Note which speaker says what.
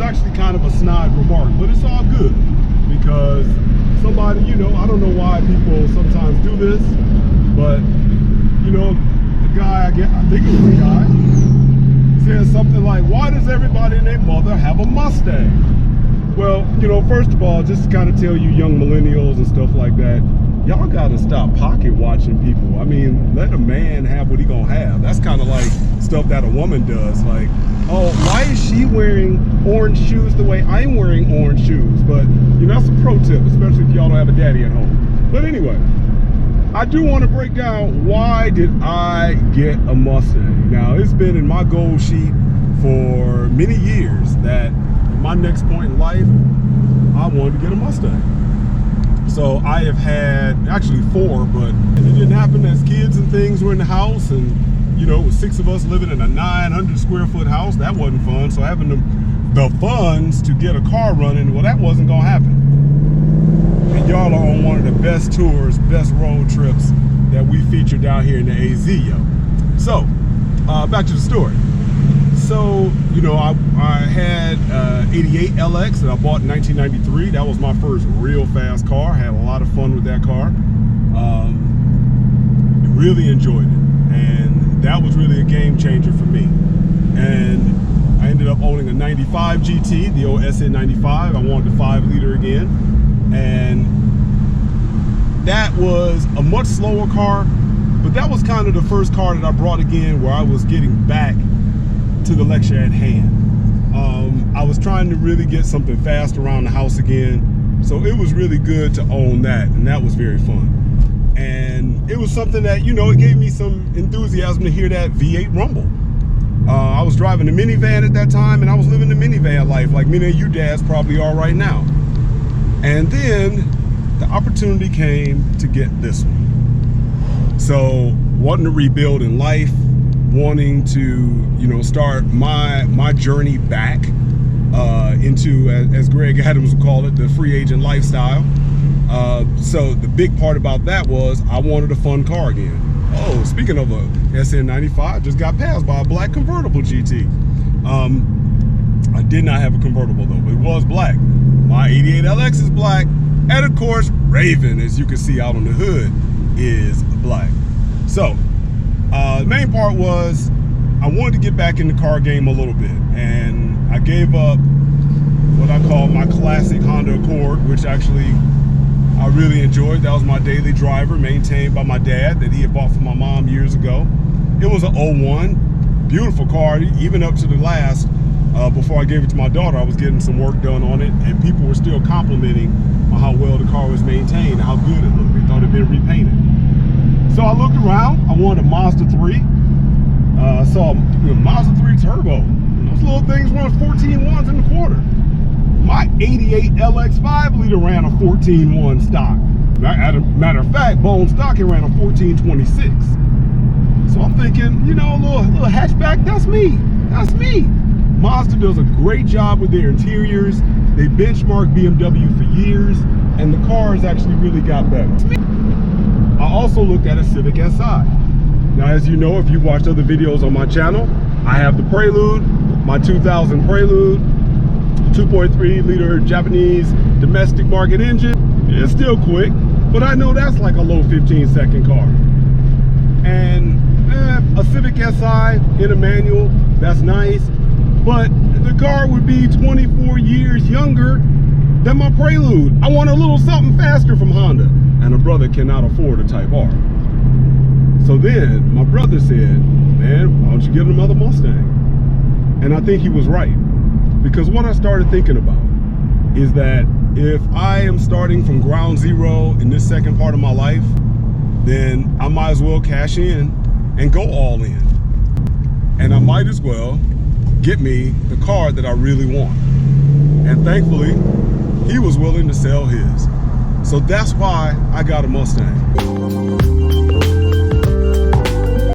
Speaker 1: actually kind of a snide remark, but it's all good because somebody, you know, I don't know why people sometimes do this, but you know, a guy, I think it was a guy, says something like, why does everybody and their mother have a Mustang? Well, you know, first of all, just to kind of tell you young millennials and stuff like that, y'all gotta stop pocket watching people. I mean, let a man have what he gonna have. That's kind of like stuff that a woman does. Like, oh, why is she wearing orange shoes the way I'm wearing orange shoes? But, you know, that's a pro tip, especially if y'all don't have a daddy at home. But anyway, I do want to break down why did I get a Mustang. Now, it's been in my goal sheet for many years that at my next point in life, I wanted to get a Mustang. So I have had actually 4, but it didn't happen as kids and things were in the house, and you know, with 6 of us living in a 900 square foot house, that wasn't fun. So having the funds to get a car running, well, that wasn't gonna happen. And y'all are on one of the best tours, best road trips that we feature down here in the AZ, yo. So back to the story. So, you know, I had 88 LX that I bought in 1993. That was my first real fast car. I had a lot of fun with that car. Really enjoyed it. And that was really a game changer for me. And I ended up owning a 95 GT, the old SN95. I wanted the 5-liter again. And that was a much slower car, but that was kind of the first car that I brought again where I was getting back to the lecture at hand. I was trying to really get something fast around the house again, so it was really good to own that, and that was very fun. And it was something that, you know, it gave me some enthusiasm to hear that V8 rumble. I was driving a minivan at that time, and I was living the minivan life like many of you dads probably are right now. And then the opportunity came to get this one. So wanting to rebuild in life, wanting to, you know, start my journey back into, as Greg Adams would call it, the free agent lifestyle. So the big part about that was I wanted a fun car again. Oh, speaking of a SN95, just got passed by a black convertible GT. I did not have a convertible though, but it was black. My 88 LX is black, and of course, Raven, as you can see out on the hood, is black. So the main part was I wanted to get back in the car game a little bit, and I gave up what I call my classic Honda Accord, which actually I really enjoyed. That was my daily driver, maintained by my dad, that he had bought for my mom years ago. It was an 01, beautiful car, even up to the last. Before I gave it to my daughter, I was getting some work done on it, and people were still complimenting on how well the car was maintained and how good it looked. They thought it had been repainted. So I looked around. I wanted a Mazda 3. Saw a Mazda 3 Turbo. Those little things run 14.1s in the quarter. My 88 LX 5-liter ran a 14.1 stock. Matter of fact, bone stock, it ran a 14.26. So I'm thinking, you know, a little hatchback, that's me. That's me. Mazda does a great job with their interiors. They benchmarked BMW for years, and the cars actually really got better. I also looked at a Civic Si. Now, as you know, if you watched other videos on my channel, I have the Prelude, my 2000 Prelude, 2.3-liter Japanese domestic market engine. It's still quick, but I know that's like a low 15-second car. And a Civic Si in a manual, that's nice, but the car would be 24 years younger than my Prelude. I want a little something faster from Honda, and a brother cannot afford a Type R. So then my brother said, man, why don't you get another Mustang? And I think he was right, because what I started thinking about is that if I am starting from ground zero in this second part of my life, then I might as well cash in and go all in. And I might as well get me the car that I really want. And thankfully, he was willing to sell his. So that's why I got a Mustang.